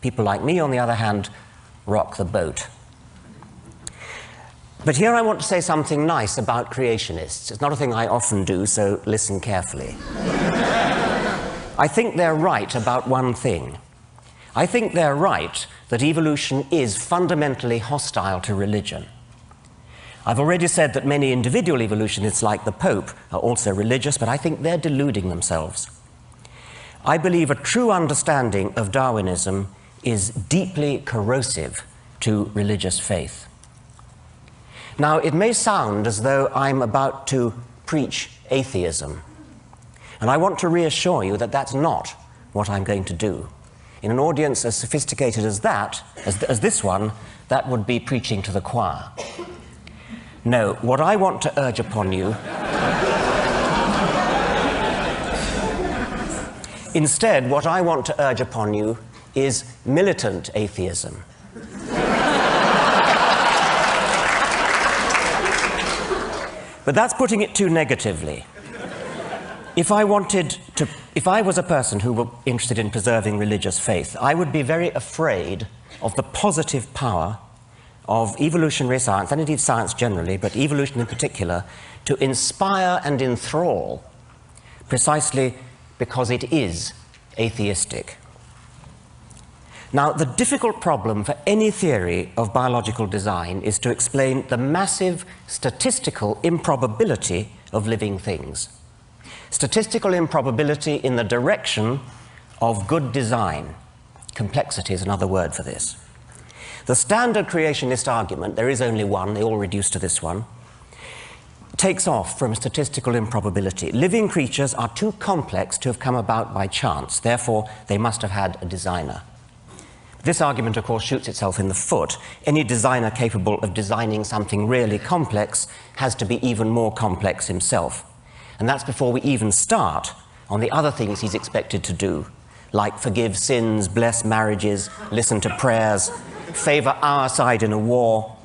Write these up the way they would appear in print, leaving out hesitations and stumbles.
People like me, on the other hand, rock the boat. But here I want to say something nice about creationists. It's not a thing I often do, so listen carefully. I think they're right about one thing. I think they're right that evolution is fundamentally hostile to religion. I've already said that many individual evolutionists, like the Pope, are also religious, but I think they're deluding themselves. I believe a true understanding of Darwinism is deeply corrosive to religious faith. Now, it may sound as though I'm about to preach atheism, and I want to reassure you that that's not what I'm going to do. In an audience as sophisticated as that, as this one, that would be preaching to the choir. No, what I want to urge upon you instead, what I want to urge upon you is militant atheism. But that's putting it too negatively. If I was a person who were interested in preserving religious faith, I would be very afraid of the positive power of evolutionary science, and indeed science generally, but evolution in particular, to inspire and enthrall, precisely because it is atheistic. Now, the difficult problem for any theory of biological design is to explain the massive statistical improbability of living things. Statistical improbability in the direction of good design. Complexity is another word for this. The standard creationist argument, there is only one, they all reduce to this one, takes off from statistical improbability. Living creatures are too complex to have come about by chance, therefore they must have had a designer. This argument, of course, shoots itself in the foot. Any designer capable of designing something really complex has to be even more complex himself. And that's before we even start on the other things he's expected to do, like forgive sins, bless marriages, listen to prayers, favor our side in a war,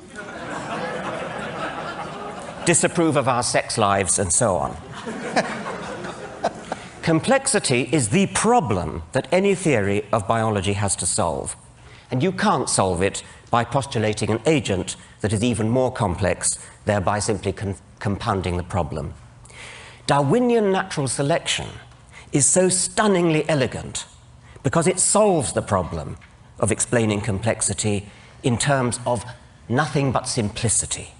disapprove of our sex lives, and so on. Complexity is the problem that any theory of biology has to solve. And you can't solve it by postulating an agent that is even more complex, thereby simply compounding the problem. Darwinian natural selection is so stunningly elegant because it solves the problem of explaining complexity in terms of nothing but simplicity.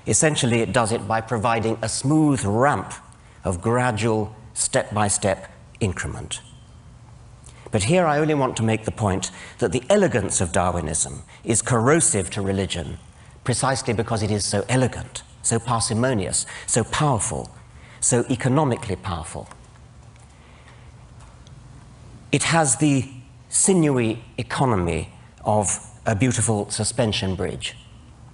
Essentially, it does it by providing a smooth ramp of gradual, step-by-step increment. But here I only want to make the point that the elegance of Darwinism is corrosive to religion precisely because it is so elegant, so parsimonious, so powerful, so economically powerful. It has the sinewy economy of a beautiful suspension bridge.